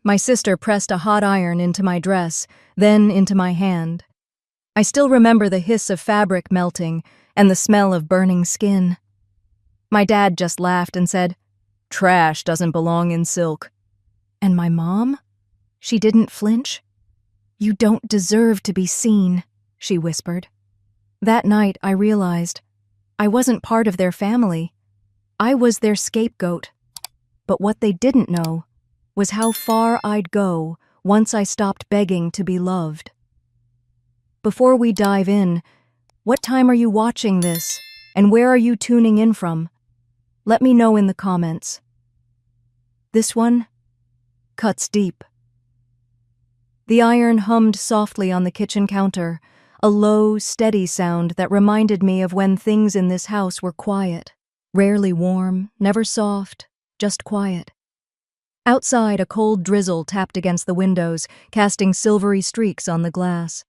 My sister pressed a hot iron into my dress, then into my hand. I still remember the hiss of fabric melting and the smell of burning skin. My dad just laughed and said, "Trash doesn't belong in silk." And my mom? She didn't flinch. "You don't deserve to be seen," she whispered. That night, I realized I wasn't part of their family. I was their scapegoat. But what they didn't know was how far I'd go once I stopped begging to be loved. Before we dive in, what time are you watching this, and where are you tuning in from? Let me know in the comments. This one cuts deep. The iron hummed softly on the kitchen counter, a low, steady sound that reminded me of when things in this house were quiet, rarely warm, never soft, just quiet. Outside, a cold drizzle tapped against the windows, casting silvery streaks on the glass.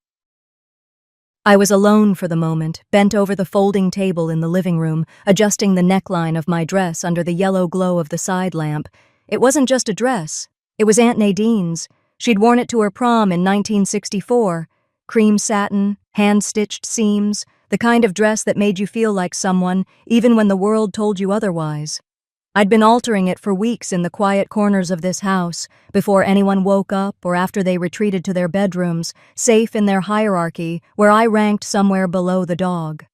I was alone for the moment, bent over the folding table in the living room, adjusting the neckline of my dress under the yellow glow of the side lamp. It wasn't just a dress. It was Aunt Nadine's. She'd worn it to her prom in 1964. Cream satin, hand-stitched seams, the kind of dress that made you feel like someone, even when the world told you otherwise. I'd been altering it for weeks in the quiet corners of this house, before anyone woke up or after they retreated to their bedrooms, safe in their hierarchy, where I ranked somewhere below the dog.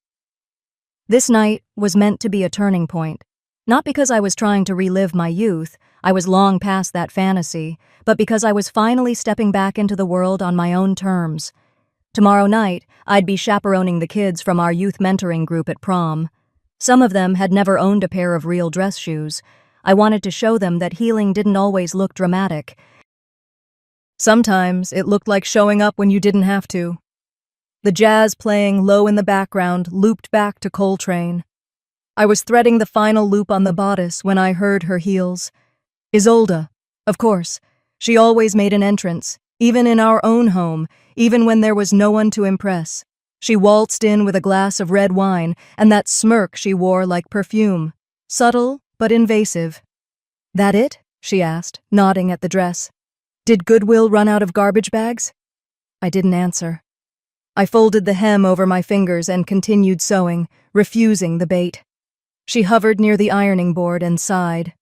This night was meant to be a turning point. Not because I was trying to relive my youth, I was long past that fantasy, but because I was finally stepping back into the world on my own terms. Tomorrow night, I'd be chaperoning the kids from our youth mentoring group at prom. Some of them had never owned a pair of real dress shoes. I wanted to show them that healing didn't always look dramatic. Sometimes it looked like showing up when you didn't have to. The jazz playing low in the background looped back to Coltrane. I was threading the final loop on the bodice when I heard her heels. Isolde, of course. She always made an entrance, even in our own home, even when there was no one to impress. She waltzed in with a glass of red wine and that smirk she wore like perfume, subtle but invasive. "That it?" she asked, nodding at the dress. "Did Goodwill run out of garbage bags?" I didn't answer. I folded the hem over my fingers and continued sewing, refusing the bait. She hovered near the ironing board and sighed.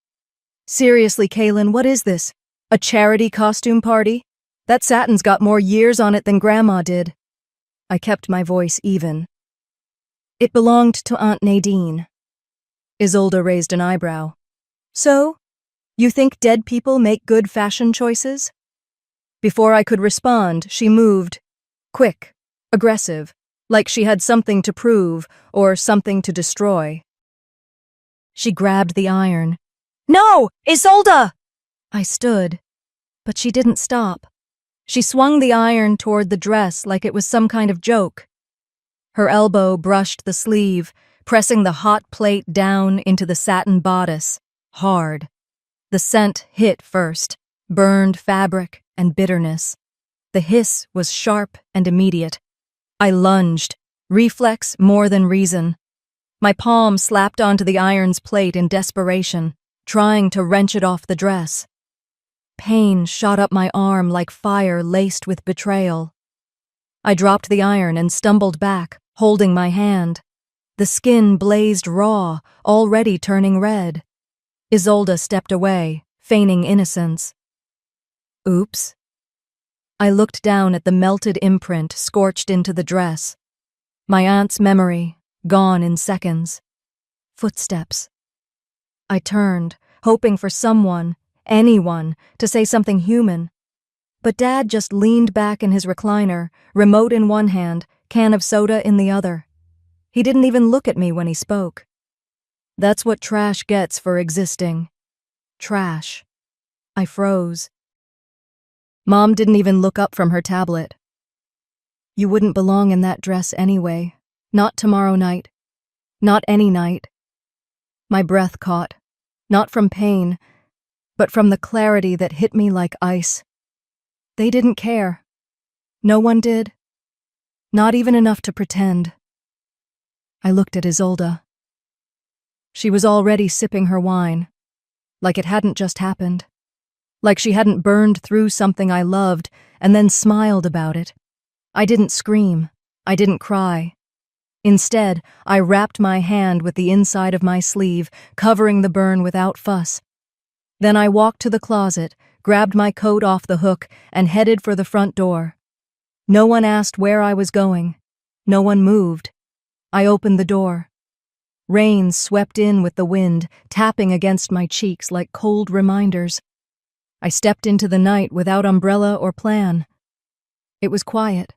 "Seriously, Kaylin, what is this? A charity costume party? That satin's got more years on it than Grandma did." I kept my voice even. "It belonged to Aunt Nadine." Isolde raised an eyebrow. "So? You think dead people make good fashion choices?" Before I could respond, she moved. Quick, aggressive, like she had something to prove or something to destroy. She grabbed the iron. "No! Isolde!" I stood, but she didn't stop. She swung the iron toward the dress like it was some kind of joke. Her elbow brushed the sleeve, pressing the hot plate down into the satin bodice, hard. The scent hit first, burned fabric and bitterness. The hiss was sharp and immediate. I lunged, reflex more than reason. My palm slapped onto the iron's plate in desperation, trying to wrench it off the dress. Pain shot up my arm like fire laced with betrayal. I dropped the iron and stumbled back, holding my hand. The skin blazed raw, already turning red. Isolde stepped away, feigning innocence. "Oops." I looked down at the melted imprint scorched into the dress. My aunt's memory, gone in seconds. Footsteps. I turned, hoping for someone, anyone, to say something human. But Dad just leaned back in his recliner, remote in one hand, can of soda in the other. He didn't even look at me when he spoke. That's what trash gets for existing. Trash. I froze. Mom didn't even look up from her tablet. "You wouldn't belong in that dress anyway. Not tomorrow night. Not any night." My breath caught, not from pain, but from the clarity that hit me like ice. They didn't care. No one did. Not even enough to pretend. I looked at Isolde. She was already sipping her wine, like it hadn't just happened. like she hadn't burned through something I loved and then smiled about it. I didn't scream. I didn't cry. Instead, I wrapped my hand with the inside of my sleeve, covering the burn without fuss. Then I walked to the closet, grabbed my coat off the hook, and headed for the front door. No one asked where I was going. No one moved. I opened the door. Rain swept in with the wind, tapping against my cheeks like cold reminders. I stepped into the night without umbrella or plan. It was quiet,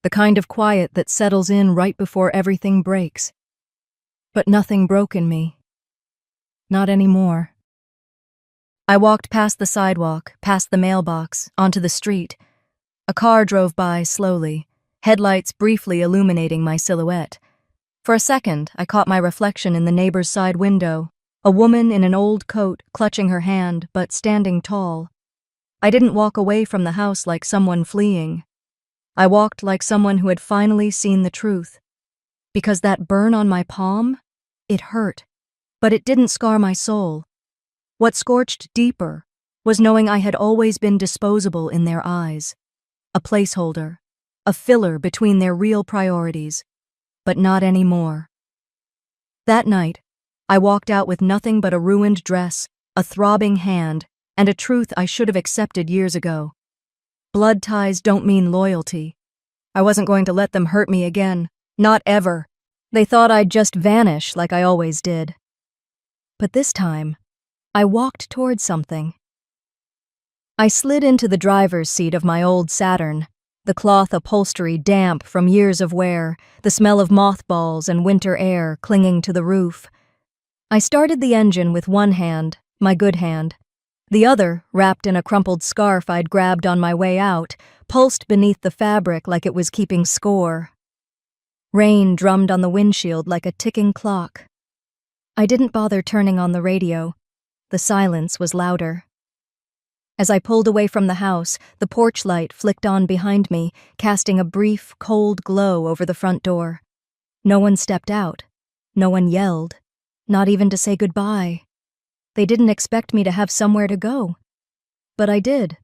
the kind of quiet that settles in right before everything breaks. But nothing broke in me. Not anymore. I walked past the sidewalk, past the mailbox, onto the street. A car drove by slowly, headlights briefly illuminating my silhouette. For a second, I caught my reflection in the neighbor's side window, a woman in an old coat clutching her hand but standing tall. I didn't walk away from the house like someone fleeing. I walked like someone who had finally seen the truth. Because that burn on my palm, it hurt, but it didn't scar my soul. What scorched deeper was knowing I had always been disposable in their eyes, a placeholder, a filler between their real priorities, but not anymore. That night, I walked out with nothing but a ruined dress, a throbbing hand, and a truth I should have accepted years ago. Blood ties don't mean loyalty. I wasn't going to let them hurt me again, not ever. They thought I'd just vanish like I always did. But this time, I walked towards something. I slid into the driver's seat of my old Saturn, the cloth upholstery damp from years of wear, the smell of mothballs and winter air clinging to the roof. I started the engine with one hand, my good hand. The other, wrapped in a crumpled scarf I'd grabbed on my way out, pulsed beneath the fabric like it was keeping score. Rain drummed on the windshield like a ticking clock. I didn't bother turning on the radio. The silence was louder. As I pulled away from the house, the porch light flicked on behind me, casting a brief, cold glow over the front door. No one stepped out. No one yelled. Not even to say goodbye. They didn't expect me to have somewhere to go. But I did.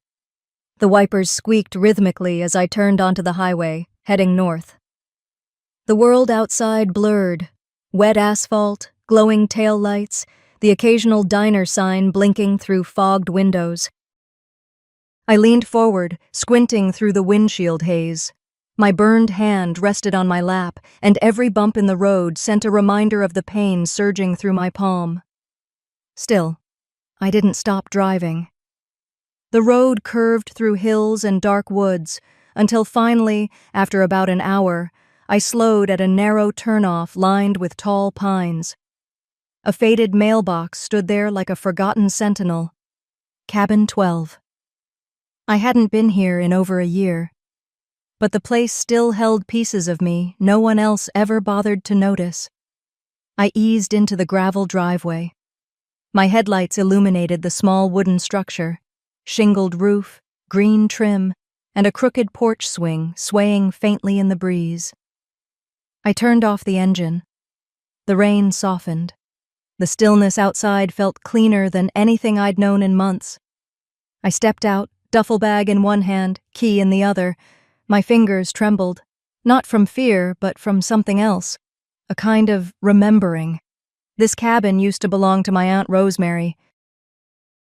The wipers squeaked rhythmically as I turned onto the highway, heading north. The world outside blurred. Wet asphalt, glowing taillights, the occasional diner sign blinking through fogged windows. I leaned forward, squinting through the windshield haze. My burned hand rested on my lap, and every bump in the road sent a reminder of the pain surging through my palm. Still, I didn't stop driving. The road curved through hills and dark woods, until finally, after about an hour, I slowed at a narrow turnoff lined with tall pines. A faded mailbox stood there like a forgotten sentinel. Cabin 12. I hadn't been here in over a year, but the place still held pieces of me no one else ever bothered to notice. I eased into the gravel driveway. My headlights illuminated the small wooden structure, shingled roof, green trim, and a crooked porch swing swaying faintly in the breeze. I turned off the engine. The rain softened. The stillness outside felt cleaner than anything I'd known in months. I stepped out, duffel bag in one hand, key in the other. My fingers trembled, not from fear, but from something else, a kind of remembering. This cabin used to belong to my Aunt Rosemary.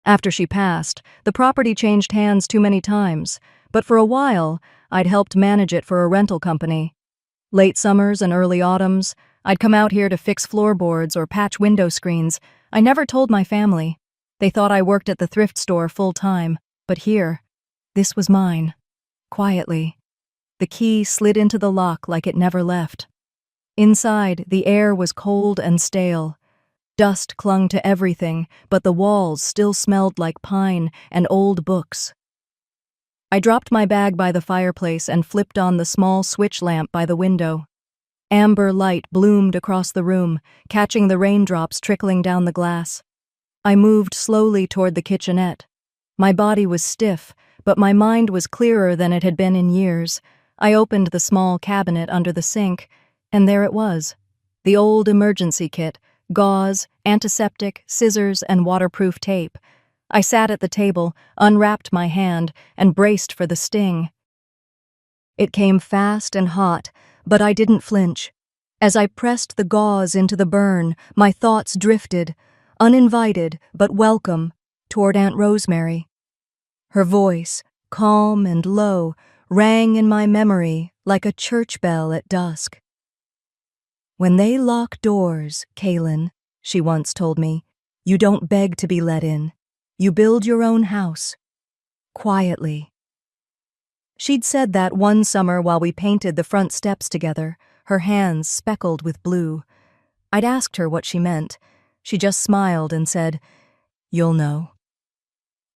After she passed, the property changed hands too many times, but for a while, I'd helped manage it for a rental company. Late summers and early autumns, I'd come out here to fix floorboards or patch window screens. I never told my family. They thought I worked at the thrift store full-time, but here, this was mine. Quietly. The key slid into the lock like it never left. Inside, the air was cold and stale. Dust clung to everything, but the walls still smelled like pine and old books. I dropped my bag by the fireplace and flipped on the small switch lamp by the window. Amber light bloomed across the room, catching the raindrops trickling down the glass. I moved slowly toward the kitchenette. My body was stiff, but my mind was clearer than it had been in years. I opened the small cabinet under the sink, and there it was. The old emergency kit, gauze, antiseptic, scissors, and waterproof tape. I sat at the table, unwrapped my hand, and braced for the sting. It came fast and hot, but I didn't flinch. As I pressed the gauze into the burn, my thoughts drifted, uninvited but welcome, toward Aunt Rosemary. Her voice, calm and low, rang in my memory like a church bell at dusk. "When they lock doors, Kaylin," she once told me, "you don't beg to be let in. You build your own house. Quietly." She'd said that one summer while we painted the front steps together, her hands speckled with blue. I'd asked her what she meant. She just smiled and said, "You'll know."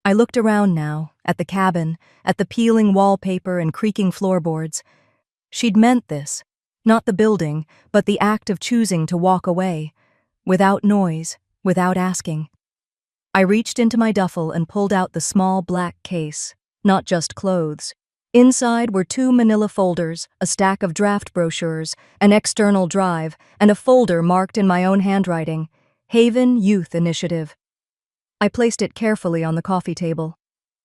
I looked around now, at the cabin, at the peeling wallpaper and creaking floorboards. She'd meant this, not the building, but the act of choosing to walk away, without noise, without asking. I reached into my duffel and pulled out the small black case, not just clothes. Inside were 2 manila folders, a stack of draft brochures, an external drive, and a folder marked in my own handwriting, Haven Youth Initiative. I placed it carefully on the coffee table.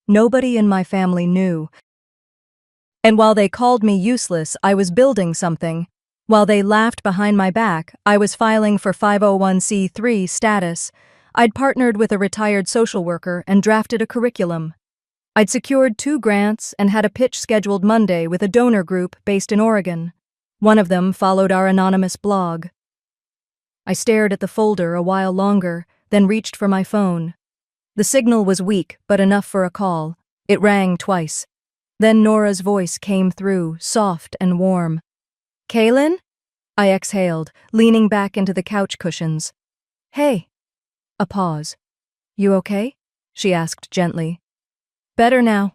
Nobody in my family knew. And while they called me useless, I was building something. While they laughed behind my back, I was filing for 501c3 status. I'd partnered with a retired social worker and drafted a curriculum. I'd secured 2 grants and had a pitch scheduled Monday with a donor group based in Oregon. One of them followed our anonymous blog. I stared at the folder a while longer, then reached for my phone. The signal was weak, but enough for a call. It rang twice. Then Nora's voice came through, soft and warm. "Kaylin?" I exhaled, leaning back into the couch cushions. "Hey." A pause. "You okay?" she asked gently. "Better now."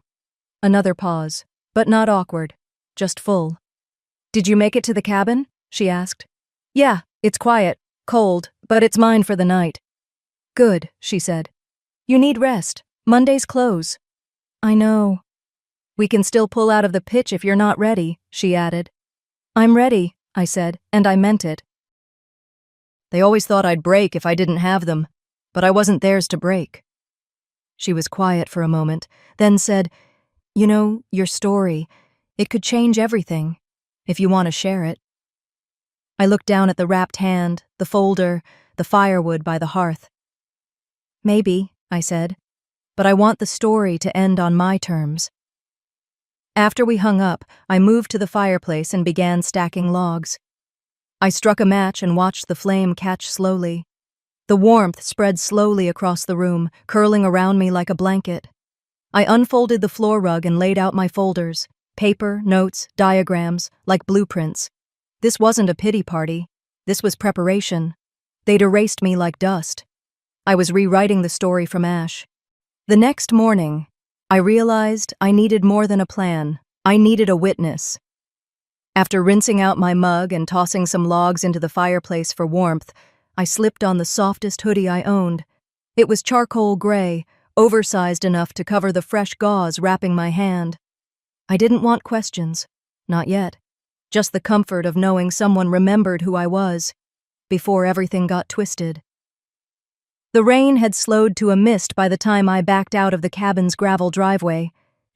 Another pause, but not awkward, just full. "Did you make it to the cabin?" she asked. "Yeah, it's quiet, cold, but it's mine for the night." "Good," she said. "You need rest. Mondays close." "I know." "We can still pull out of the pitch if you're not ready," she added. "I'm ready," I said, and I meant it. They always thought I'd break if I didn't have them, but I wasn't theirs to break. She was quiet for a moment, then said, "You know, your story, it could change everything, if you want to share it." I looked down at the wrapped hand, the folder, the firewood by the hearth. "Maybe," I said, "but I want the story to end on my terms." After we hung up, I moved to the fireplace and began stacking logs. I struck a match and watched the flame catch slowly. The warmth spread slowly across the room, curling around me like a blanket. I unfolded the floor rug and laid out my folders, paper, notes, diagrams, like blueprints. This wasn't a pity party. This was preparation. They'd erased me like dust. I was rewriting the story from ash. The next morning, I realized I needed more than a plan. I needed a witness. After rinsing out my mug and tossing some logs into the fireplace for warmth, I slipped on the softest hoodie I owned. It was charcoal gray, oversized enough to cover the fresh gauze wrapping my hand. I didn't want questions. Not yet. Just the comfort of knowing someone remembered who I was, before everything got twisted. The rain had slowed to a mist by the time I backed out of the cabin's gravel driveway.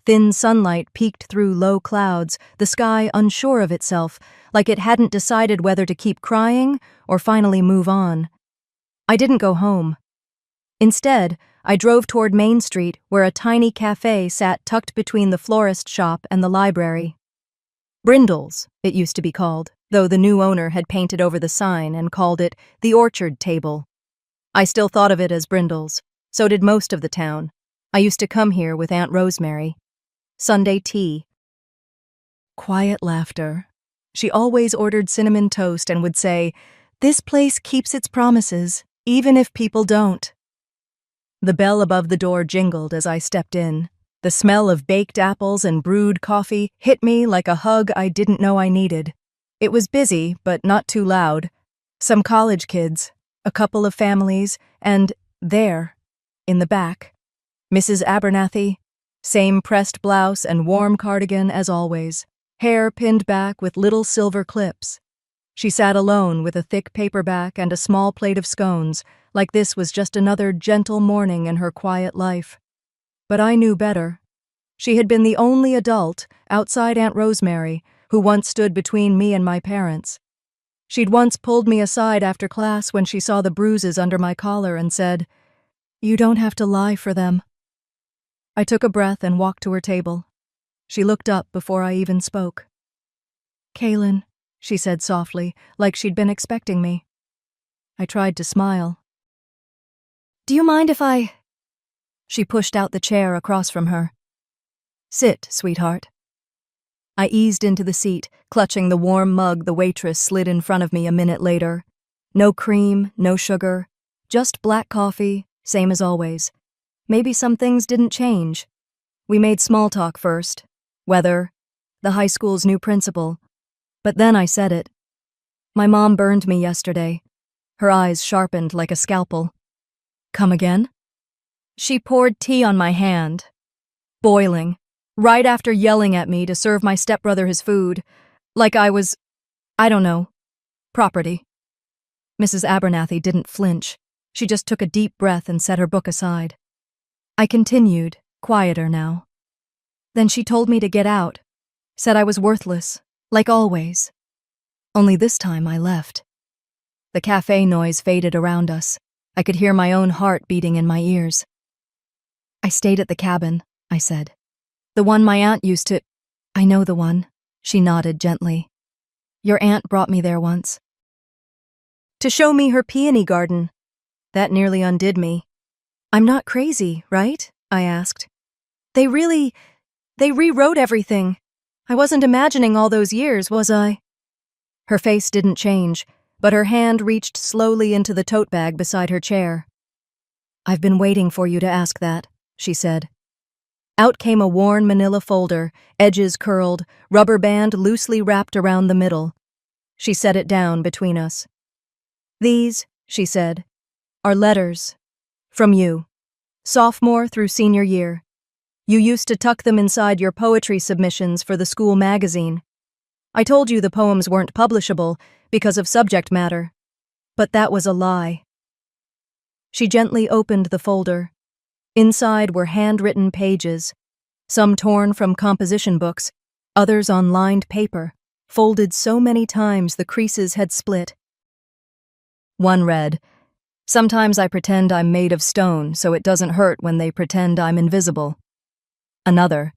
Thin sunlight peeked through low clouds, the sky unsure of itself, like it hadn't decided whether to keep crying or finally move on. I didn't go home. Instead, I drove toward Main Street, where a tiny cafe sat tucked between the florist shop and the library. Brindle's, it used to be called, though the new owner had painted over the sign and called it the Orchard Table. I still thought of it as Brindle's. So did most of the town. I used to come here with Aunt Rosemary. Sunday tea. Quiet laughter. She always ordered cinnamon toast and would say, "This place keeps its promises, even if people don't." The bell above the door jingled as I stepped in. The smell of baked apples and brewed coffee hit me like a hug I didn't know I needed. It was busy, but not too loud. Some college kids, a couple of families, and there, in the back, Mrs. Abernathy, same pressed blouse and warm cardigan as always, hair pinned back with little silver clips. She sat alone with a thick paperback and a small plate of scones, like this was just another gentle morning in her quiet life. But I knew better. She had been the only adult, outside Aunt Rosemary, who once stood between me and my parents. She'd once pulled me aside after class when she saw the bruises under my collar and said, "You don't have to lie for them." I took a breath and walked to her table. She looked up before I even spoke. "Kaylin," she said softly, like she'd been expecting me. I tried to smile. "Do you mind if I—" She pushed out the chair across from her. "Sit, sweetheart." I eased into the seat, clutching the warm mug the waitress slid in front of me a minute later. No cream, no sugar, just black coffee, same as always. Maybe some things didn't change. We made small talk first. Weather, the high school's new principal. But then I said it. My mom burned me yesterday. Her eyes sharpened like a scalpel. "Come again?" She poured tea on my hand. Boiling. Right after yelling at me to serve my stepbrother his food, like I was, I don't know, property. Mrs. Abernathy didn't flinch. She just took a deep breath and set her book aside. I continued, quieter now. Then she told me to get out, said I was worthless, like always. Only this time I left. The cafe noise faded around us. I could hear my own heart beating in my ears. "I stayed at the cabin," I said. "The one my aunt used to—" "I know the one," she nodded gently. "Your aunt brought me there once." To show me her peony garden. That nearly undid me. "I'm not crazy, right?" I asked. They rewrote everything. I wasn't imagining all those years, was I?" Her face didn't change, but her hand reached slowly into the tote bag beside her chair. "I've been waiting for you to ask that," she said. Out came a worn manila folder, edges curled, rubber band loosely wrapped around the middle. She set it down between us. "These," she said, "are letters. From you. Sophomore through senior year. You used to tuck them inside your poetry submissions for the school magazine. I told you the poems weren't publishable because of subject matter. But that was a lie." She gently opened the folder. Inside were handwritten pages, some torn from composition books, others on lined paper, folded so many times the creases had split. One read, "Sometimes I pretend I'm made of stone so it doesn't hurt when they pretend I'm invisible." Another,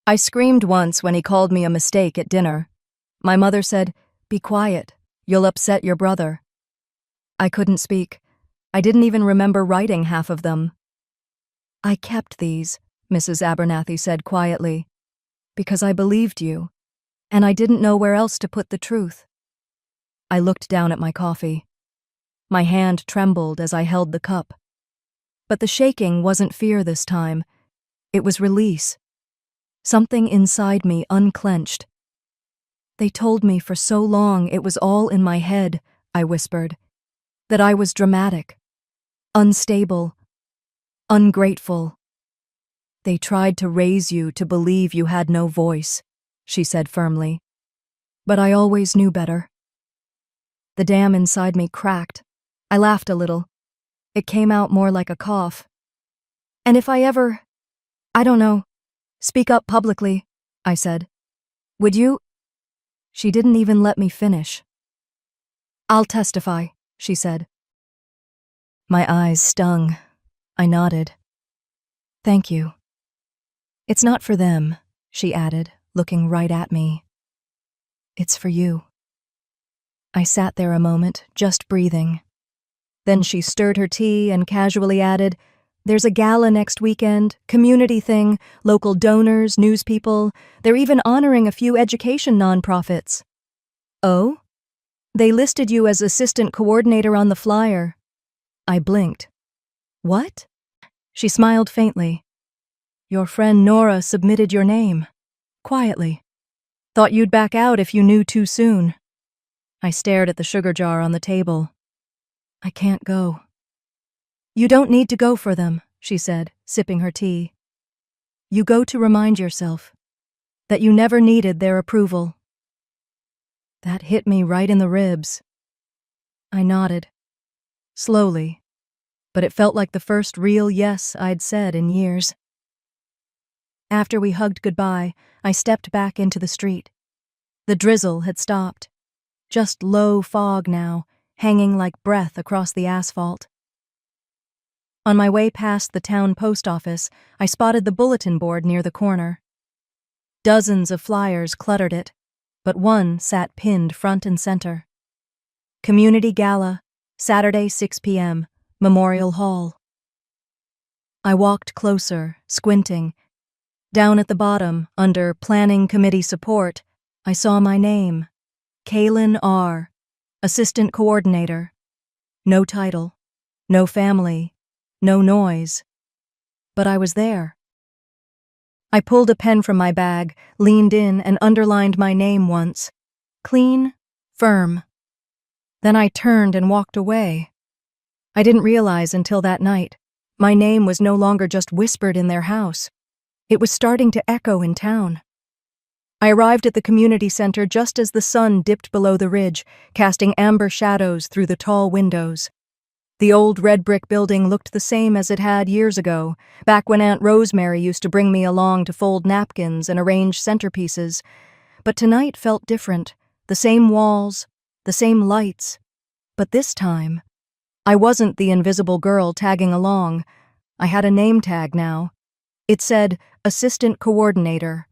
"I screamed once when he called me a mistake at dinner. My mother said, 'Be quiet, you'll upset your brother.' I couldn't speak. I didn't even remember writing half of them." "I kept these," Mrs. Abernathy said quietly, "because I believed you, and I didn't know where else to put the truth." I looked down at my coffee. My hand trembled as I held the cup. But the shaking wasn't fear this time. It was release. Something inside me unclenched. "They told me for so long it was all in my head," I whispered, "that I was dramatic, unstable, ungrateful." "They tried to raise you to believe you had no voice," she said firmly. "But I always knew better." The dam inside me cracked. I laughed a little. It came out more like a cough. "And if I ever, I don't know, speak up publicly," I said, "would you—" She didn't even let me finish. "I'll testify," she said. My eyes stung. I nodded. "Thank you." "It's not for them," she added, looking right at me. "It's for you." I sat there a moment, just breathing. Then she stirred her tea and casually added, "There's a gala next weekend, community thing, local donors, news people. They're even honoring a few education nonprofits." "Oh?" "They listed you as assistant coordinator on the flyer." I blinked. "What?" She smiled faintly. "Your friend Nora submitted your name. Quietly. Thought you'd back out if you knew too soon." I stared at the sugar jar on the table. "I can't go." "You don't need to go for them," she said, sipping her tea. "You go to remind yourself that you never needed their approval." That hit me right in the ribs. I nodded. Slowly, but it felt like the first real yes I'd said in years. After we hugged goodbye, I stepped back into the street. The drizzle had stopped. Just low fog now, hanging like breath across the asphalt. On my way past the town post office, I spotted the bulletin board near the corner. Dozens of flyers cluttered it, but one sat pinned front and center. Community Gala, Saturday 6 p.m., Memorial Hall. I walked closer, squinting. Down at the bottom, under Planning Committee Support, I saw my name, Kaylin R., Assistant Coordinator. No title, no family, no noise. But I was there. I pulled a pen from my bag, leaned in, and underlined my name once. Clean, firm. Then I turned and walked away. I didn't realize until that night, my name was no longer just whispered in their house. It was starting to echo in town. I arrived at the community center just as the sun dipped below the ridge, casting amber shadows through the tall windows. The old red brick building looked the same as it had years ago, back when Aunt Rosemary used to bring me along to fold napkins and arrange centerpieces. But tonight felt different. The same walls, the same lights. But this time, I wasn't the invisible girl tagging along. I had a name tag now. It said, Assistant Coordinator.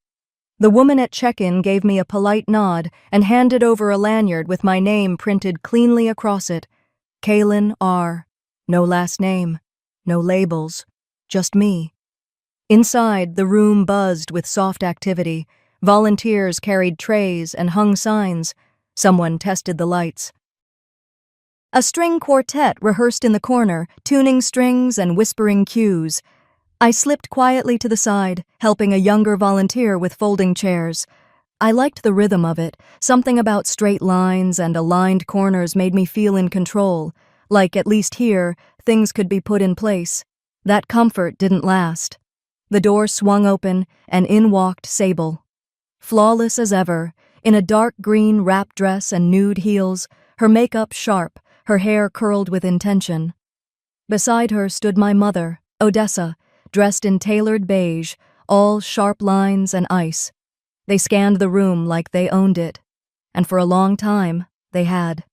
The woman at check-in gave me a polite nod and handed over a lanyard with my name printed cleanly across it. Kaylin R. No last name, no labels, just me. Inside, the room buzzed with soft activity. Volunteers carried trays and hung signs. Someone tested the lights. A string quartet rehearsed in the corner, tuning strings and whispering cues. I slipped quietly to the side, helping a younger volunteer with folding chairs. I liked the rhythm of it. Something about straight lines and aligned corners made me feel in control. Like, at least here, things could be put in place. That comfort didn't last. The door swung open, and in walked Sable. Flawless as ever, in a dark green wrap dress and nude heels, her makeup sharp, her hair curled with intention. Beside her stood my mother, Odessa, dressed in tailored beige, all sharp lines and ice. They scanned the room like they owned it, and for a long time, they had.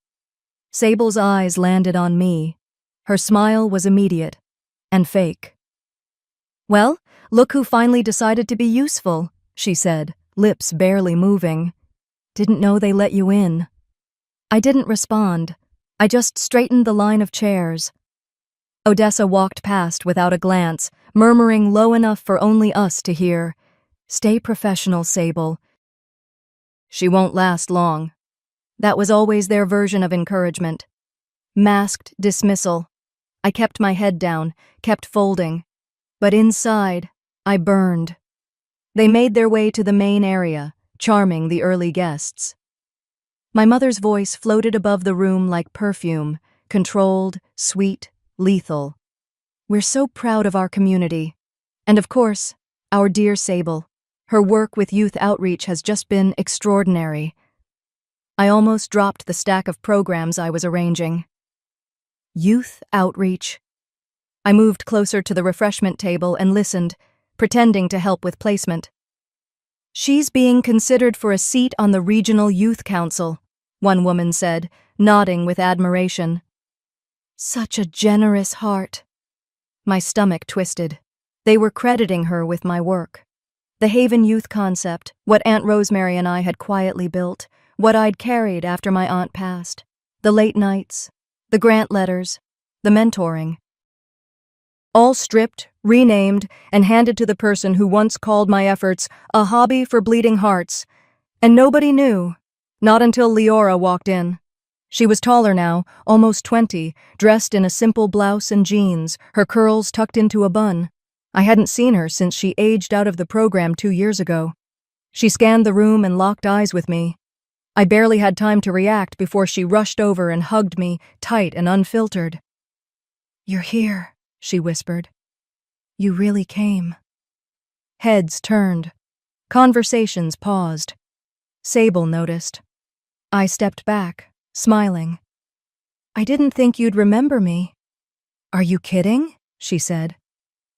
Sable's eyes landed on me. Her smile was immediate and fake. "Well, look who finally decided to be useful," she said, lips barely moving. "Didn't know they let you in." I didn't respond. I just straightened the line of chairs. Odessa walked past without a glance, murmuring low enough for only us to hear. "Stay professional, Sable. She won't last long." That was always their version of encouragement. Masked dismissal. I kept my head down, kept folding. But inside, I burned. They made their way to the main area, charming the early guests. My mother's voice floated above the room like perfume, controlled, sweet, lethal. "We're so proud of our community. And of course, our dear Sable. Her work with youth outreach has just been extraordinary." I almost dropped the stack of programs I was arranging. Youth outreach. I moved closer to the refreshment table and listened, pretending to help with placement. "She's being considered for a seat on the Regional Youth Council," one woman said, nodding with admiration. Such a generous heart. My stomach twisted. They were crediting her with my work. The Haven Youth concept, what Aunt Rosemary and I had quietly built, what I'd carried after my aunt passed. The late nights, the grant letters, the mentoring. All stripped, renamed, and handed to the person who once called my efforts a hobby for bleeding hearts. And nobody knew, not until Leora walked in. She was taller now, almost 20, dressed in a simple blouse and jeans, her curls tucked into a bun. I hadn't seen her since she aged out of the program 2 years ago. She scanned the room and locked eyes with me. I barely had time to react before she rushed over and hugged me, tight and unfiltered. "You're here," she whispered. "You really came." Heads turned. Conversations paused. Sable noticed. I stepped back, smiling. "I didn't think you'd remember me." "Are you kidding?" she said.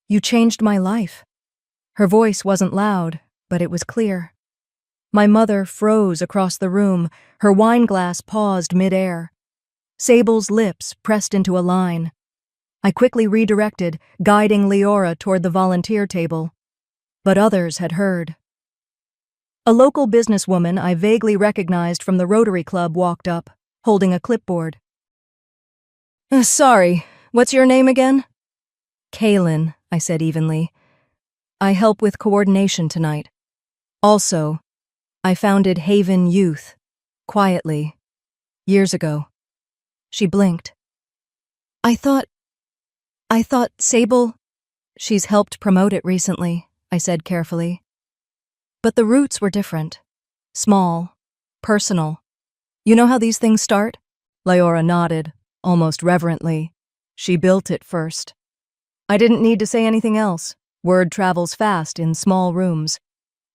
"You changed my life." Her voice wasn't loud, but it was clear. My mother froze across the room, her wine glass paused mid-air. Sable's lips pressed into a line. I quickly redirected, guiding Leora toward the volunteer table. But others had heard. A local businesswoman I vaguely recognized from the Rotary Club walked up, holding a clipboard. "Sorry, what's your name again?" "Kaylin," I said evenly. "I help with coordination tonight. Also, I founded Haven Youth, quietly, years ago." She blinked. I thought Sable, she's helped promote it recently," I said carefully. But the roots were different. Small, personal. "You know how these things start?" Leora nodded, almost reverently. "She built it first." I didn't need to say anything else. Word travels fast in small rooms.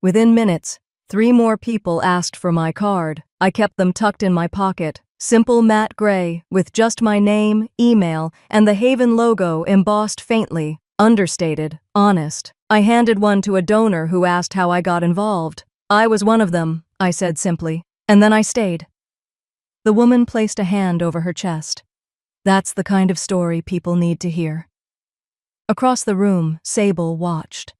Within minutes, 3 more people asked for my card. I kept them tucked in my pocket, simple matte gray, with just my name, email, and the Haven logo embossed faintly, understated, honest. I handed one to a donor who asked how I got involved. "I was one of them," I said simply, and then I stayed. The woman placed a hand over her chest. That's the kind of story people need to hear. Across the room, Sable watched.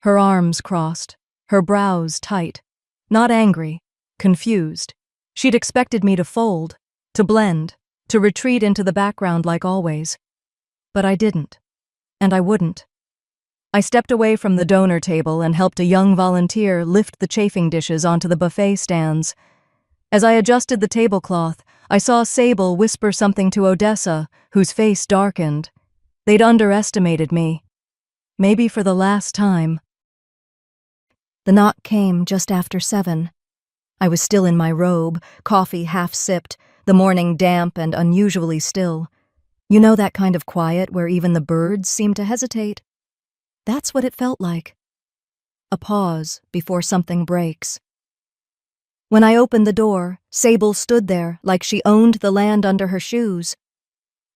Her arms crossed, her brows tight. Not angry, confused. She'd expected me to fold, to blend, to retreat into the background like always. But I didn't. And I wouldn't. I stepped away from the donor table and helped a young volunteer lift the chafing dishes onto the buffet stands. As I adjusted the tablecloth, I saw Sable whisper something to Odessa, whose face darkened. They'd underestimated me. Maybe for the last time. The knock came just after 7. I was still in my robe, coffee half sipped, the morning damp and unusually still. You know that kind of quiet where even the birds seem to hesitate? That's what it felt like. A pause before something breaks. When I opened the door, Sable stood there like she owned the land under her shoes.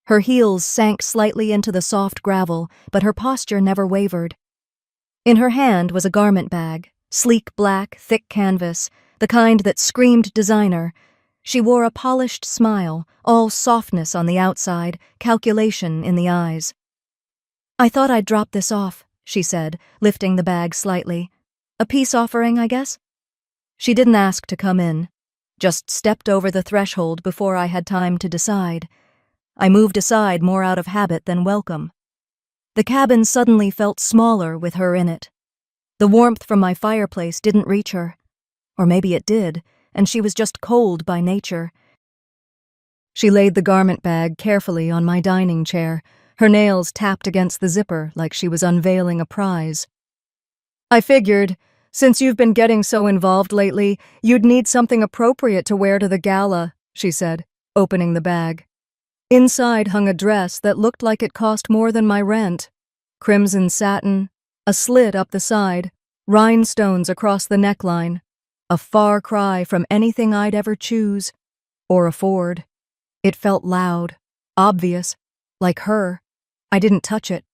Her heels sank slightly into the soft gravel, but her posture never wavered. In her hand was a garment bag, sleek black, thick canvas, the kind that screamed designer. She wore a polished smile, all softness on the outside, calculation in the eyes. "I thought I'd drop this off," she said, lifting the bag slightly. "A peace offering, I guess?" She didn't ask to come in, just stepped over the threshold before I had time to decide. I moved aside more out of habit than welcome. The cabin suddenly felt smaller with her in it. The warmth from my fireplace didn't reach her. Or maybe it did, and she was just cold by nature. She laid the garment bag carefully on my dining chair, her nails tapped against the zipper like she was unveiling a prize. "I figured, since you've been getting so involved lately, you'd need something appropriate to wear to the gala," she said, opening the bag. Inside hung a dress that looked like it cost more than my rent. Crimson satin, a slit up the side, rhinestones across the neckline. A far cry from anything I'd ever choose or afford. It felt loud, obvious, like her. I didn't touch it.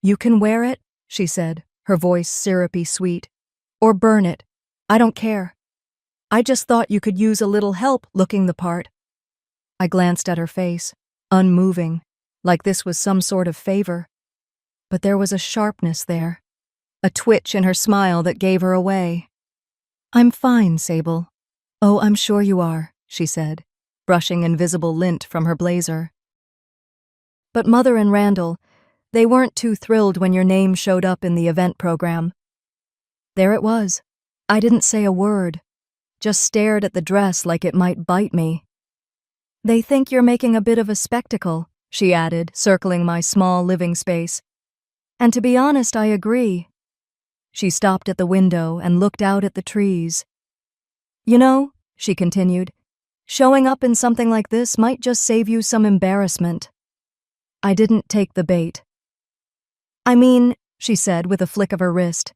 "You can wear it," she said, her voice syrupy sweet. "Or burn it. I don't care. I just thought you could use a little help looking the part." I glanced at her face, unmoving, like this was some sort of favor. But there was a sharpness there, a twitch in her smile that gave her away. "I'm fine, Sable." "Oh, I'm sure you are," she said, brushing invisible lint from her blazer. But Mother and Randall, they weren't too thrilled when your name showed up in the event program. There it was. I didn't say a word, just stared at the dress like it might bite me. "They think you're making a bit of a spectacle," she added, circling my small living space. "And to be honest, I agree." She stopped at the window and looked out at the trees. "You know," she continued, "showing up in something like this might just save you some embarrassment." I didn't take the bait. "I mean," she said with a flick of her wrist,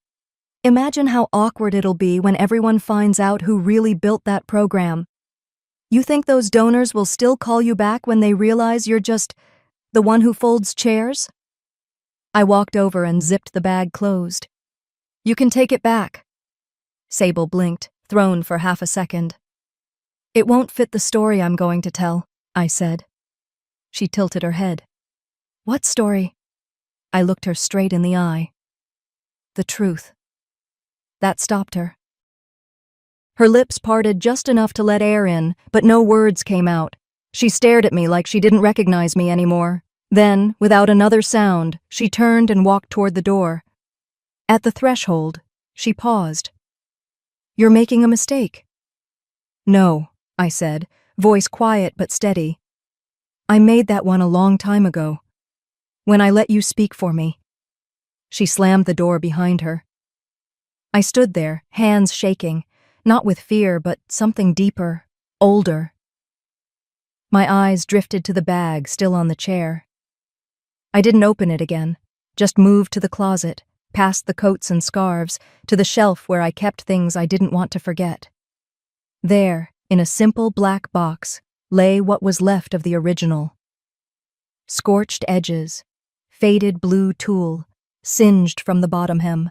"imagine how awkward it'll be when everyone finds out who really built that program. You think those donors will still call you back when they realize you're just The one who folds chairs? I walked over and zipped the bag closed. You can take it back. Sable blinked, thrown for half a second. It won't fit the story I'm going to tell, I said. She tilted her head. What story? I looked her straight in the eye. The truth. That stopped her. Her lips parted just enough to let air in, but no words came out. She stared at me like she didn't recognize me anymore. Then, without another sound, she turned and walked toward the door. At the threshold, she paused. You're making a mistake. No, I said, voice quiet but steady. I made that one a long time ago, when I let you speak for me. She slammed the door behind her. I stood there, hands shaking, not with fear, but something deeper, older. My eyes drifted to the bag still on the chair. I didn't open it again, just moved to the closet, past the coats and scarves, to the shelf where I kept things I didn't want to forget. There, in a simple black box, lay what was left of the original. Scorched edges, faded blue tulle, singed from the bottom hem.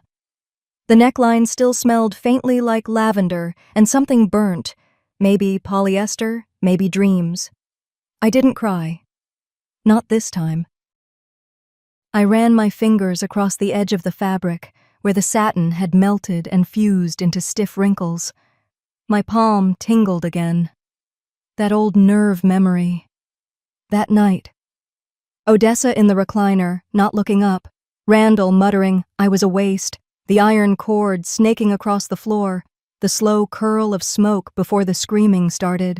The neckline still smelled faintly like lavender and something burnt, maybe polyester, maybe dreams. I didn't cry. Not this time. I ran my fingers across the edge of the fabric, where the satin had melted and fused into stiff wrinkles. My palm tingled again. That old nerve memory. That night. Odessa in the recliner, not looking up. Randall muttering, I was a waste. The iron cord snaking across the floor. The slow curl of smoke before the screaming started.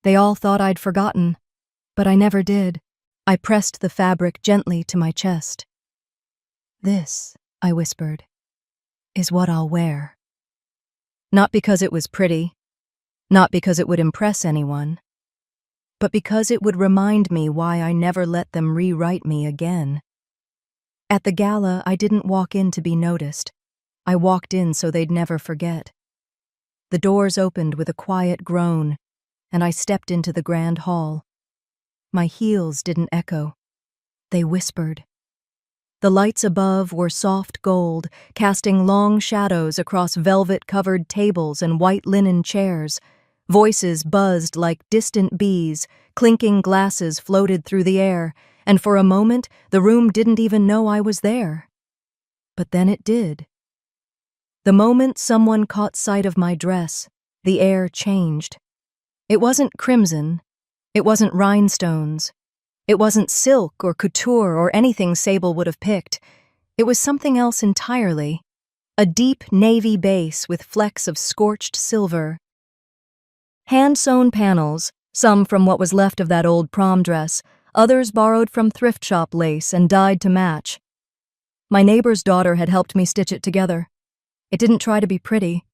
They all thought I'd forgotten. But I never did. I pressed the fabric gently to my chest. This, I whispered, is what I'll wear. Not because it was pretty, not because it would impress anyone, but because it would remind me why I never let them rewrite me again. At the gala, I didn't walk in to be noticed. I walked in so they'd never forget. The doors opened with a quiet groan, and I stepped into the grand hall. My heels didn't echo. They whispered. The lights above were soft gold, casting long shadows across velvet-covered tables and white linen chairs. Voices buzzed like distant bees, clinking glasses floated through the air, and for a moment the room didn't even know I was there. But then it did. The moment someone caught sight of my dress, the air changed. It wasn't crimson. It wasn't rhinestones. It wasn't silk or couture or anything Sable would have picked. It was something else entirely. A deep navy base with flecks of scorched silver. Hand-sewn panels, some from what was left of that old prom dress, others borrowed from thrift shop lace and dyed to match. My neighbor's daughter had helped me stitch it together. It didn't try to be pretty.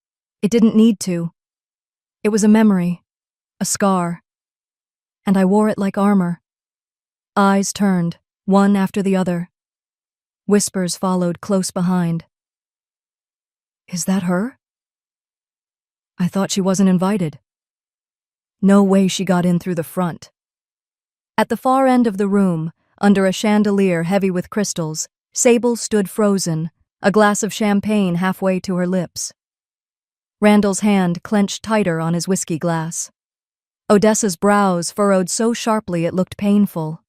It didn't need to. It was a memory, a scar. And I wore it like armor. Eyes turned, one after the other. Whispers followed close behind. Is that her? I thought she wasn't invited. No way she got in through the front. At the far end of the room, under a chandelier heavy with crystals, Sable stood frozen, a glass of champagne halfway to her lips. Randall's hand clenched tighter on his whiskey glass. Odessa's brows furrowed so sharply it looked painful.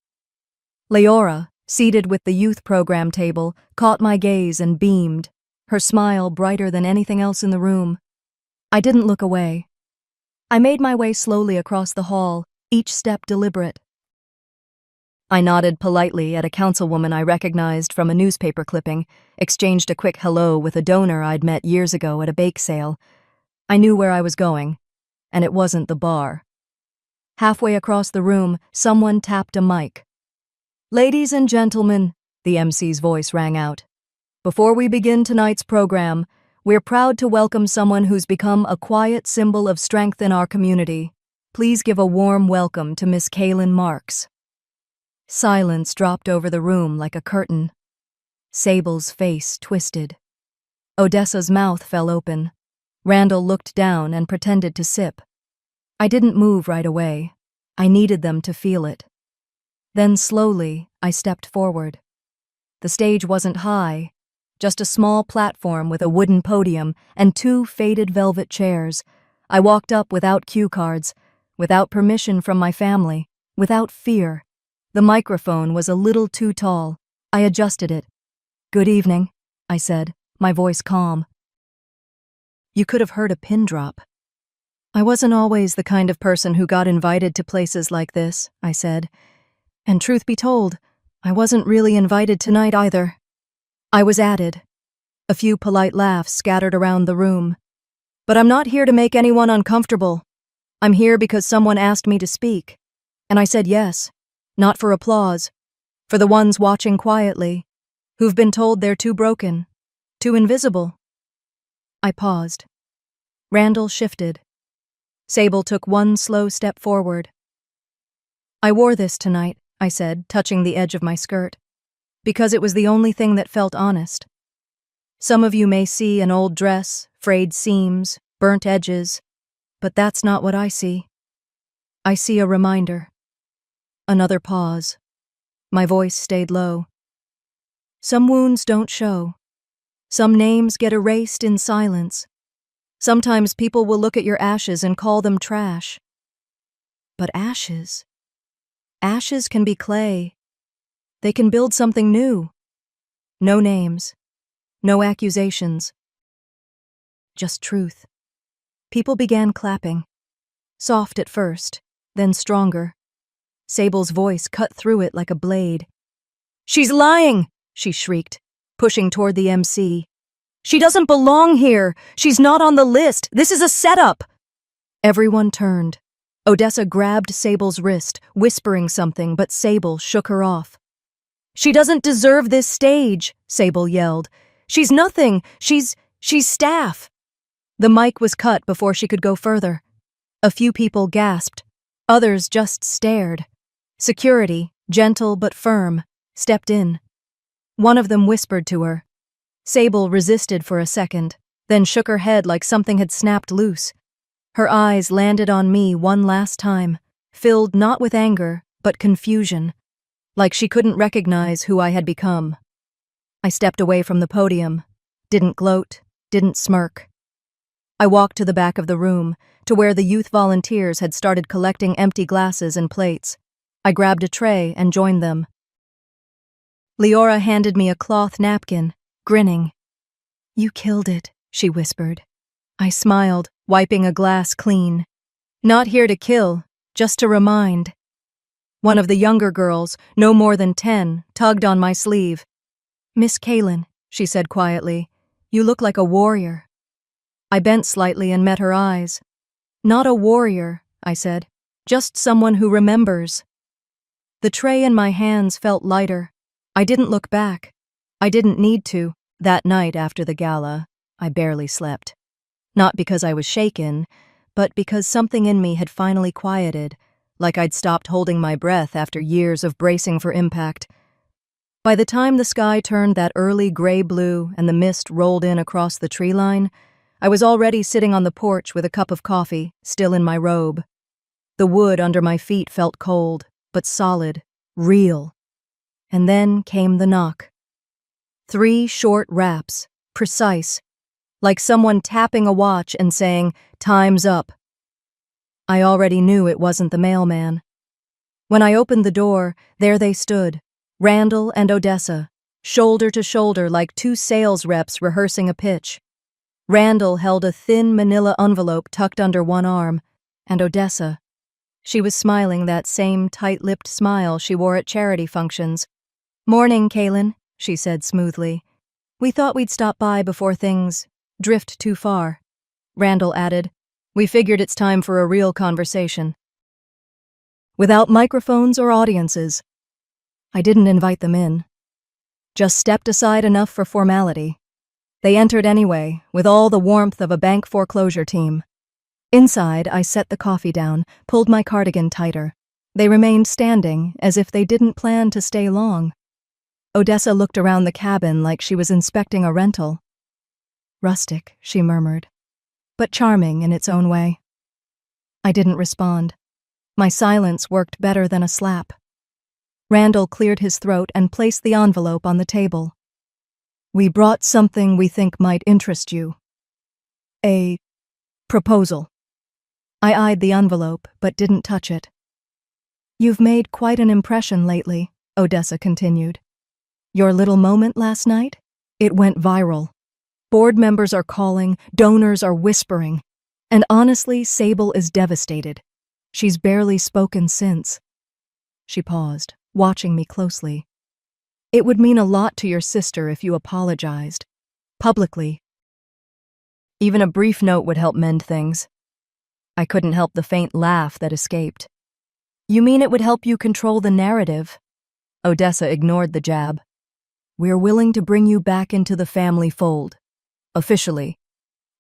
Leora, seated with the youth program table, caught my gaze and beamed, her smile brighter than anything else in the room. I didn't look away. I made my way slowly across the hall, each step deliberate. I nodded politely at a councilwoman I recognized from a newspaper clipping, exchanged a quick hello with a donor I'd met years ago at a bake sale. I knew where I was going, and it wasn't the bar. Halfway across the room, someone tapped a mic. Ladies and gentlemen, the MC's voice rang out. Before we begin tonight's program, we're proud to welcome someone who's become a quiet symbol of strength in our community. Please give a warm welcome to Miss Kaylin Marks. Silence dropped over the room like a curtain. Sable's face twisted. Odessa's mouth fell open. Randall looked down and pretended to sip. I didn't move right away. I needed them to feel it. Then slowly, I stepped forward. The stage wasn't high, just a small platform with a wooden podium and 2 faded velvet chairs. I walked up without cue cards, without permission from my family, without fear. The microphone was a little too tall. I adjusted it. "Good evening," I said, my voice calm. You could have heard a pin drop. "I wasn't always the kind of person who got invited to places like this," I said. "And truth be told, I wasn't really invited tonight either." I was added. A few polite laughs scattered around the room. "But I'm not here to make anyone uncomfortable. I'm here because someone asked me to speak. And I said yes, not for applause, for the ones watching quietly, who've been told they're too broken, too invisible." I paused. Randall shifted. Sable took one slow step forward. "I wore this tonight," I said, touching the edge of my skirt, "because it was the only thing that felt honest. Some of you may see an old dress, frayed seams, burnt edges, but that's not what I see. I see a reminder." Another pause. My voice stayed low. "Some wounds don't show. Some names get erased in silence. Sometimes people will look at your ashes and call them trash. But ashes can be clay. They can build something new. No names, no accusations, just truth." People began clapping. Soft at first, then stronger. Sable's voice cut through it like a blade. "She's lying!" she shrieked, pushing toward the MC. "She doesn't belong here! She's not on the list! This is a setup!" Everyone turned. Odessa grabbed Sable's wrist, whispering something, but Sable shook her off. "She doesn't deserve this stage," Sable yelled. "She's nothing! She's staff!" The mic was cut before she could go further. A few people gasped. Others just stared. Security, gentle but firm, stepped in. One of them whispered to her. Sable resisted for a second, then shook her head like something had snapped loose. Her eyes landed on me one last time, filled not with anger, but confusion, like she couldn't recognize who I had become. I stepped away from the podium, didn't gloat, didn't smirk. I walked to the back of the room, to where the youth volunteers had started collecting empty glasses and plates. I grabbed a tray and joined them. Leora handed me a cloth napkin, grinning. "You killed it," she whispered. I smiled, wiping a glass clean. "Not here to kill, just to remind." One of the younger girls, no more than 10, tugged on my sleeve. "Miss Kaylin," she said quietly, "you look like a warrior." I bent slightly and met her eyes. "Not a warrior," I said, "just someone who remembers." The tray in my hands felt lighter. I didn't look back. I didn't need to. That night after the gala, I barely slept. Not because I was shaken, but because something in me had finally quieted, like I'd stopped holding my breath after years of bracing for impact. By the time the sky turned that early gray-blue and the mist rolled in across the tree line, I was already sitting on the porch with a cup of coffee, still in my robe. The wood under my feet felt cold, but solid, real. And then came the knock. 3 short raps, precise, like someone tapping a watch and saying, "Time's up." I already knew it wasn't the mailman. When I opened the door, there they stood, Randall and Odessa, shoulder to shoulder like 2 sales reps rehearsing a pitch. Randall held a thin manila envelope tucked under one arm, and Odessa. She was smiling that same tight-lipped smile she wore at charity functions. "Morning, Kaylin," she said smoothly. "We thought we'd stop by before things drift too far." Randall added, "We figured it's time for a real conversation." Without microphones or audiences. I didn't invite them in. Just stepped aside enough for formality. They entered anyway, with all the warmth of a bank foreclosure team. Inside, I set the coffee down, pulled my cardigan tighter. They remained standing, as if they didn't plan to stay long. Odessa looked around the cabin like she was inspecting a rental. "Rustic," she murmured, "but charming in its own way." I didn't respond. My silence worked better than a slap. Randall cleared his throat and placed the envelope on the table. "We brought something we think might interest you. A proposal." I eyed the envelope, but didn't touch it. "You've made quite an impression lately," Odessa continued. "Your little moment last night? It went viral. Board members are calling, donors are whispering. And honestly, Sable is devastated. She's barely spoken since." She paused, watching me closely. "It would mean a lot to your sister if you apologized. Publicly. Even a brief note would help mend things." I couldn't help the faint laugh that escaped. "You mean it would help you control the narrative?" Odessa ignored the jab. "We're willing to bring you back into the family fold. Officially.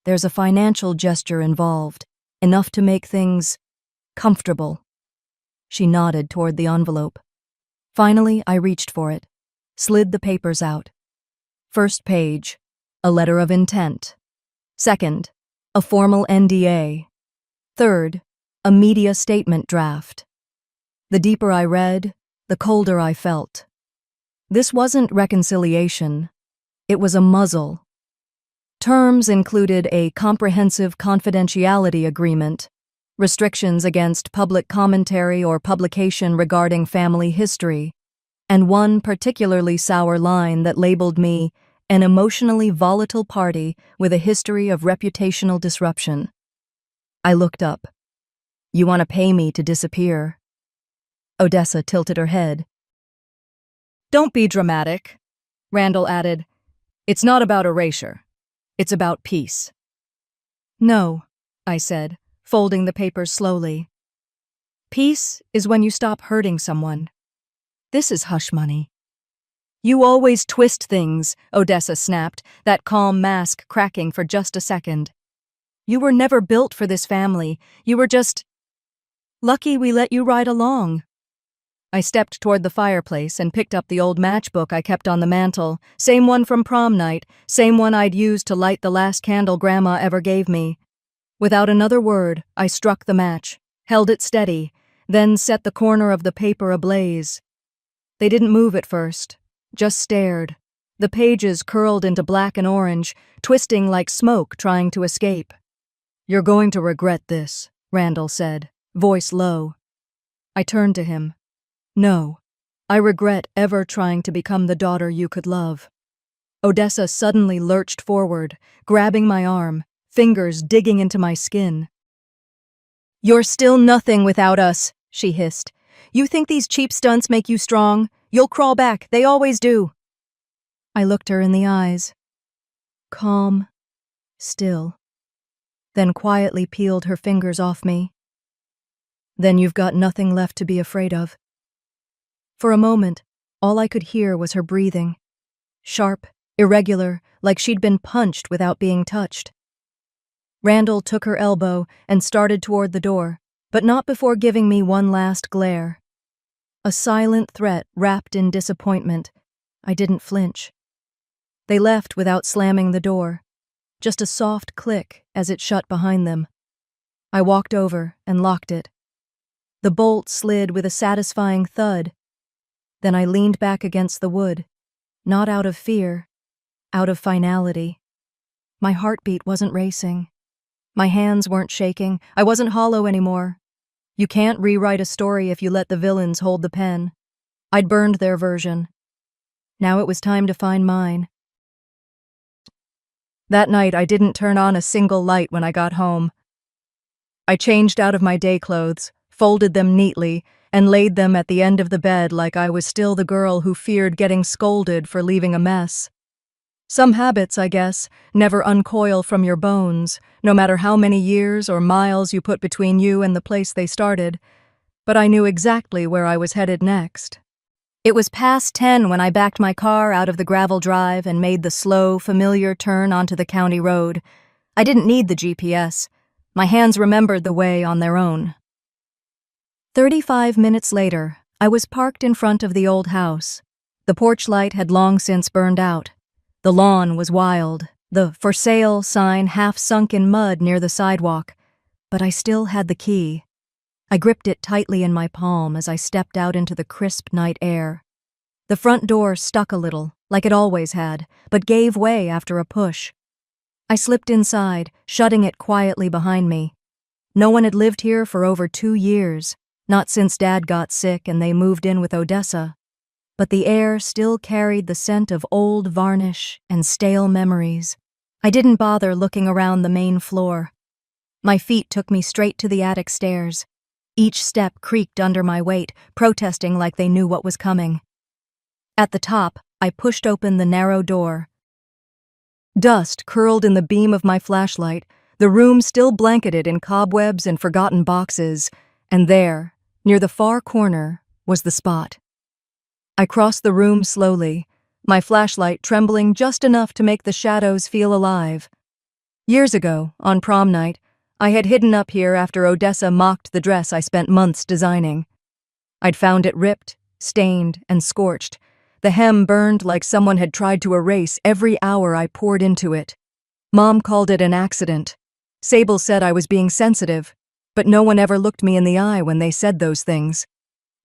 There's a financial gesture involved, enough to make things comfortable." She nodded toward the envelope. Finally, I reached for it, slid the papers out. First page, a letter of intent. Second, a formal NDA. Third, a media statement draft. The deeper I read, the colder I felt. This wasn't reconciliation. It was a muzzle. Terms included a comprehensive confidentiality agreement, restrictions against public commentary or publication regarding family history, and one particularly sour line that labeled me an emotionally volatile party with a history of reputational disruption. I looked up. "You want to pay me to disappear?" Odessa tilted her head. "Don't be dramatic," Randall added. "It's not about erasure. It's about peace." "No," I said, folding the papers slowly. "Peace is when you stop hurting someone. This is hush money." "You always twist things," Odessa snapped, that calm mask cracking for just a second. "You were never built for this family. You were just lucky we let you ride along." I stepped toward the fireplace and picked up the old matchbook I kept on the mantel, same one from prom night, same one I'd used to light the last candle Grandma ever gave me. Without another word, I struck the match, held it steady, then set the corner of the paper ablaze. They didn't move at first, just stared. The pages curled into black and orange, twisting like smoke trying to escape. "You're going to regret this," Randall said, voice low. I turned to him. "No, I regret ever trying to become the daughter you could love." Odessa suddenly lurched forward, grabbing my arm, fingers digging into my skin. "You're still nothing without us," she hissed. "You think these cheap stunts make you strong? You'll crawl back, they always do." I looked her in the eyes. Calm, still. Then quietly peeled her fingers off me. "Then you've got nothing left to be afraid of." For a moment, all I could hear was her breathing. Sharp, irregular, like she'd been punched without being touched. Randall took her elbow and started toward the door, but not before giving me one last glare. A silent threat wrapped in disappointment. I didn't flinch. They left without slamming the door, just a soft click as it shut behind them. I walked over and locked it. The bolt slid with a satisfying thud. Then I leaned back against the wood, not out of fear, out of finality. My heartbeat wasn't racing. My hands weren't shaking. I wasn't hollow anymore. You can't rewrite a story if you let the villains hold the pen. I'd burned their version. Now it was time to find mine. That night, I didn't turn on a single light when I got home. I changed out of my day clothes, folded them neatly, and laid them at the end of the bed like I was still the girl who feared getting scolded for leaving a mess. Some habits, I guess, never uncoil from your bones, no matter how many years or miles you put between you and the place they started, but I knew exactly where I was headed next. It was past 10 when I backed my car out of the gravel drive and made the slow, familiar turn onto the county road. I didn't need the GPS. My hands remembered the way on their own. 35 minutes later, I was parked in front of the old house. The porch light had long since burned out. The lawn was wild, the "for sale" sign half sunk in mud near the sidewalk, but I still had the key. I gripped it tightly in my palm as I stepped out into the crisp night air. The front door stuck a little, like it always had, but gave way after a push. I slipped inside, shutting it quietly behind me. No one had lived here for over 2 years, not since Dad got sick and they moved in with Odessa. But the air still carried the scent of old varnish and stale memories. I didn't bother looking around the main floor. My feet took me straight to the attic stairs. Each step creaked under my weight, protesting like they knew what was coming. At the top, I pushed open the narrow door. Dust curled in the beam of my flashlight, the room still blanketed in cobwebs and forgotten boxes, and there, near the far corner, was the spot. I crossed the room slowly, my flashlight trembling just enough to make the shadows feel alive. Years ago, on prom night, I had hidden up here after Odessa mocked the dress I spent months designing. I'd found it ripped, stained, and scorched. The hem burned like someone had tried to erase every hour I poured into it. Mom called it an accident. Sable said I was being sensitive, but no one ever looked me in the eye when they said those things.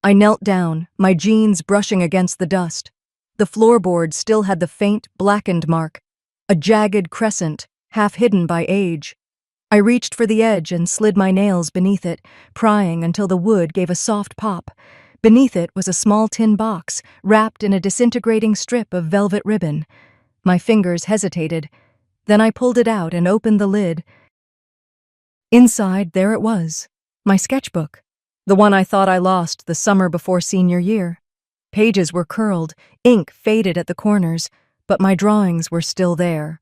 I knelt down, my jeans brushing against the dust. The floorboard still had the faint, blackened mark, a jagged crescent, half hidden by age. I reached for the edge and slid my nails beneath it, prying until the wood gave a soft pop. Beneath it was a small tin box, wrapped in a disintegrating strip of velvet ribbon. My fingers hesitated. Then I pulled it out and opened the lid. Inside, there it was, my sketchbook, the one I thought I lost the summer before senior year. Pages were curled, ink faded at the corners, but my drawings were still there.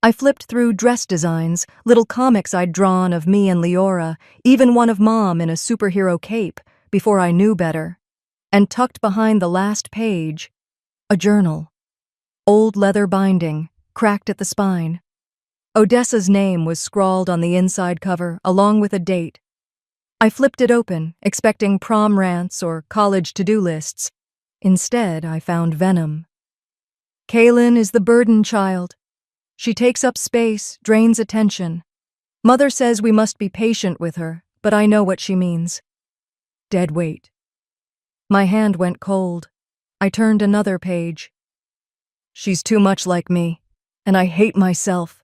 I flipped through dress designs, little comics I'd drawn of me and Leora, even one of Mom in a superhero cape, before I knew better. And tucked behind the last page, a journal. Old leather binding, cracked at the spine. Odessa's name was scrawled on the inside cover, along with a date. I flipped it open, expecting prom rants or college to-do lists. Instead, I found venom. Kaylin is the burden child. She takes up space, drains attention. Mother says we must be patient with her, but I know what she means. Dead weight. My hand went cold. I turned another page. She's too much like me, and I hate myself.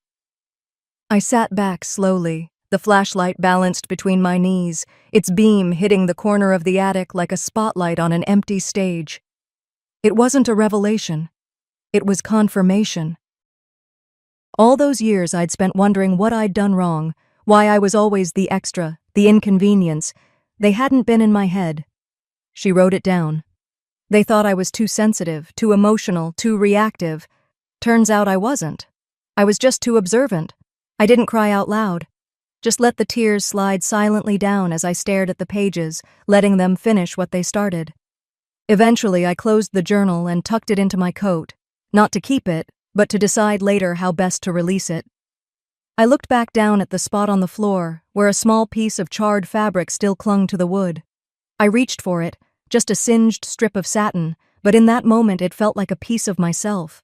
I sat back slowly, the flashlight balanced between my knees, its beam hitting the corner of the attic like a spotlight on an empty stage. It wasn't a revelation. It was confirmation. All those years I'd spent wondering what I'd done wrong, why I was always the extra, the inconvenience. They hadn't been in my head. She wrote it down. They thought I was too sensitive, too emotional, too reactive. Turns out I wasn't. I was just too observant. I didn't cry out loud. Just let the tears slide silently down as I stared at the pages, letting them finish what they started. Eventually, I closed the journal and tucked it into my coat, not to keep it, but to decide later how best to release it. I looked back down at the spot on the floor, where a small piece of charred fabric still clung to the wood. I reached for it, just a singed strip of satin, but in that moment it felt like a piece of myself,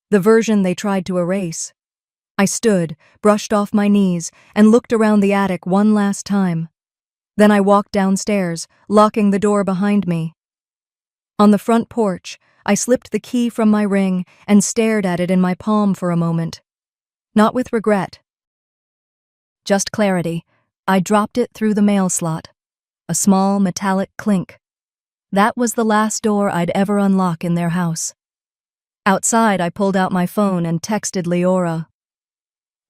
the version they tried to erase. I stood, brushed off my knees, and looked around the attic one last time. Then I walked downstairs, locking the door behind me. On the front porch, I slipped the key from my ring and stared at it in my palm for a moment. Not with regret. Just clarity. I dropped it through the mail slot. A small metallic clink. That was the last door I'd ever unlock in their house. Outside, I pulled out my phone and texted Leora.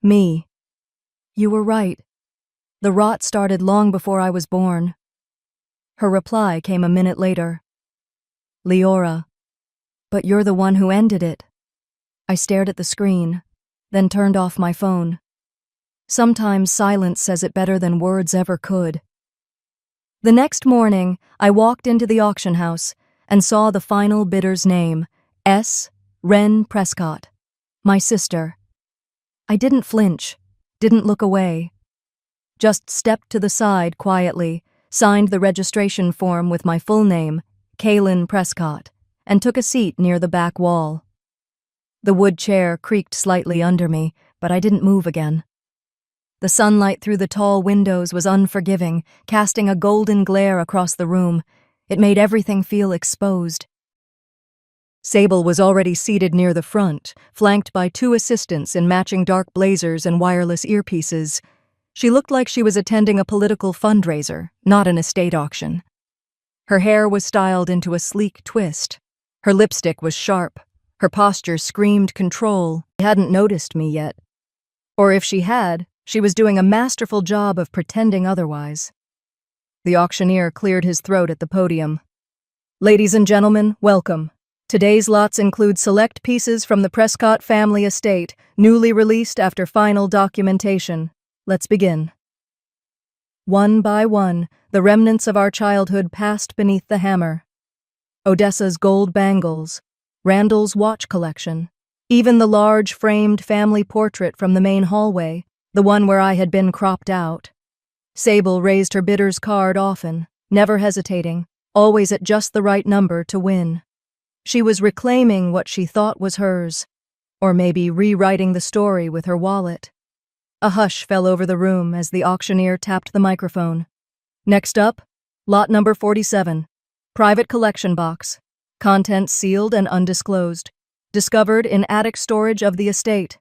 Me. You were right. The rot started long before I was born. Her reply came a minute later. Leora. But you're the one who ended it. I stared at the screen, then turned off my phone. Sometimes silence says it better than words ever could. The next morning, I walked into the auction house and saw the final bidder's name, S. Wren Prescott, my sister. I didn't flinch, didn't look away. Just stepped to the side quietly, signed the registration form with my full name, Kaylin Prescott, and took a seat near the back wall. The wood chair creaked slightly under me, but I didn't move again. The sunlight through the tall windows was unforgiving, casting a golden glare across the room. It made everything feel exposed. Sable was already seated near the front, flanked by two assistants in matching dark blazers and wireless earpieces. She looked like she was attending a political fundraiser, not an estate auction. Her hair was styled into a sleek twist. Her lipstick was sharp. Her posture screamed control. She hadn't noticed me yet. Or if she had, she was doing a masterful job of pretending otherwise. The auctioneer cleared his throat at the podium. "Ladies and gentlemen, welcome. Today's lots include select pieces from the Prescott family estate, newly released after final documentation. Let's begin." One by one, the remnants of our childhood passed beneath the hammer. Odessa's gold bangles, Randall's watch collection, even the large framed family portrait from the main hallway, the one where I had been cropped out. Sable raised her bidder's card often, never hesitating, always at just the right number to win. She was reclaiming what she thought was hers, or maybe rewriting the story with her wallet. A hush fell over the room as the auctioneer tapped the microphone. "Next up, lot number 47, private collection box, contents sealed and undisclosed, discovered in attic storage of the estate.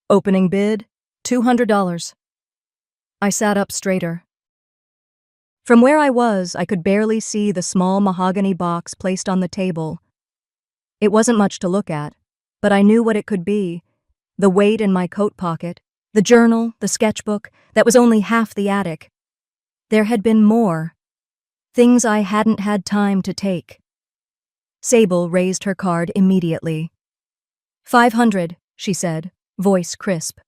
Opening bid, $200. I sat up straighter. From where I was, I could barely see the small mahogany box placed on the table. It wasn't much to look at, but I knew what it could be. The weight in my coat pocket, the journal, the sketchbook, that was only half the attic. There had been more. Things I hadn't had time to take. Sable raised her card immediately. "500, she said, voice crisp.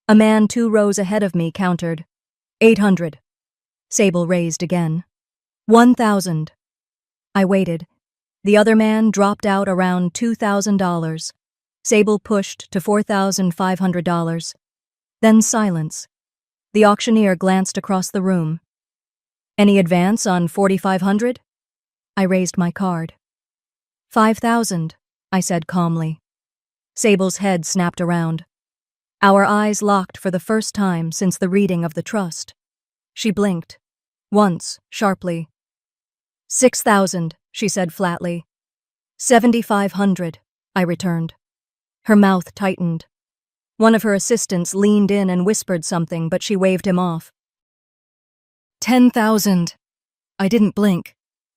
A man 2 rows ahead of me countered. 800. Sable raised again. 1,000. I waited. The other man dropped out around $2,000. Sable pushed to $4,500. Then silence. The auctioneer glanced across the room. "Any advance on 4,500? I raised my card. 5,000, I said calmly. Sable's head snapped around. Our eyes locked for the first time since the reading of the trust. She blinked. Once, sharply. 6,000, she said flatly. 7,500, I returned. Her mouth tightened. One of her assistants leaned in and whispered something, but she waved him off. 10,000. I didn't blink.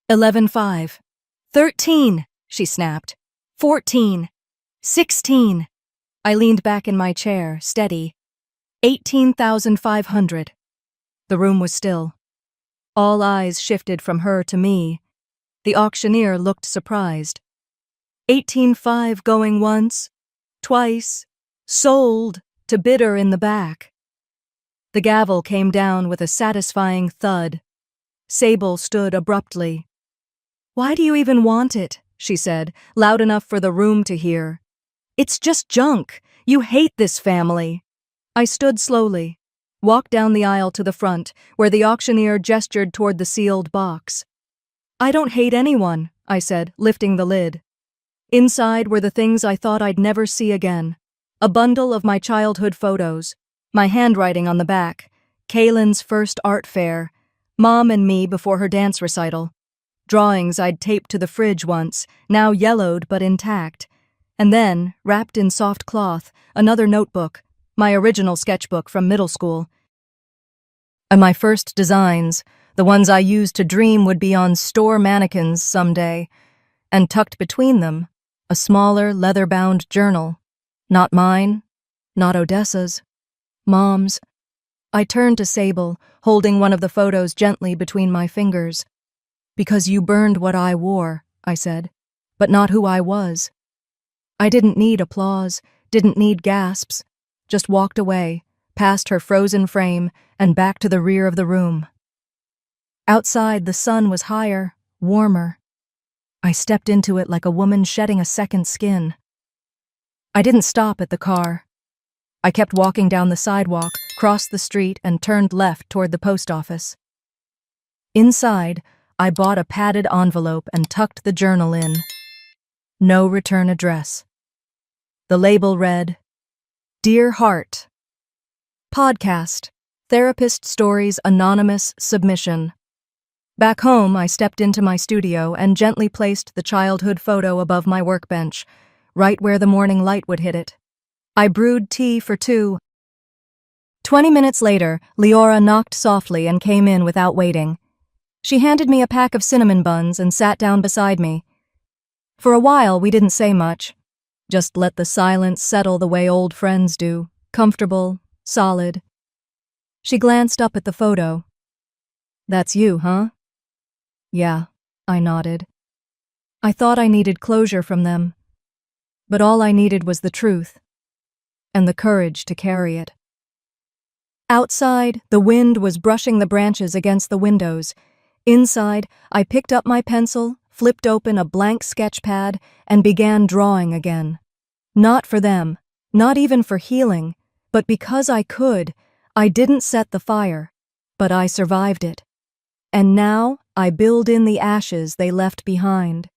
11,500. 13, she snapped. 14. 16. I leaned back in my chair, steady. 18,500. The room was still. All eyes shifted from her to me. The auctioneer looked surprised. 18,500 going once, twice, sold to bidder in the back. The gavel came down with a satisfying thud. Sable stood abruptly. "Why do you even want it?" she said, loud enough for the room to hear. "It's just junk. You hate this family." I stood slowly, walked down the aisle to the front, where the auctioneer gestured toward the sealed box. "I don't hate anyone," I said, lifting the lid. Inside were the things I thought I'd never see again. A bundle of my childhood photos, my handwriting on the back, Kaylin's first art fair, Mom and me before her dance recital, drawings I'd taped to the fridge once, now yellowed but intact, and then, wrapped in soft cloth, another notebook, my original sketchbook from middle school. And my first designs, the ones I used to dream would be on store mannequins someday, and tucked between them, a smaller leather-bound journal. Not mine, not Odessa's, Mom's. I turned to Sable, holding one of the photos gently between my fingers. "Because you burned what I wore," I said, "but not who I was." I didn't need applause, didn't need gasps, just walked away, past her frozen frame, and back to the rear of the room. Outside, the sun was higher, warmer. I stepped into it like a woman shedding a second skin. I didn't stop at the car. I kept walking down the sidewalk, crossed the street, and turned left toward the post office. Inside, I bought a padded envelope and tucked the journal in. No return address. The label read, "Dear Heart, Podcast." Therapist Stories Anonymous Submission. Back home, I stepped into my studio and gently placed the childhood photo above my workbench, right where the morning light would hit it. I brewed tea for two. 20 minutes later, Leora knocked softly and came in without waiting. She handed me a pack of cinnamon buns and sat down beside me. For a while, we didn't say much. Just let the silence settle the way old friends do, comfortable, solid. She glanced up at the photo. "That's you, huh?" "Yeah," I nodded. I thought I needed closure from them, but all I needed was the truth, and the courage to carry it. Outside, the wind was brushing the branches against the windows. Inside, I picked up my pencil, flipped open a blank sketch pad, and began drawing again. Not for them, not even for healing, but because I could. I didn't set the fire, but I survived it. And now I build in the ashes they left behind.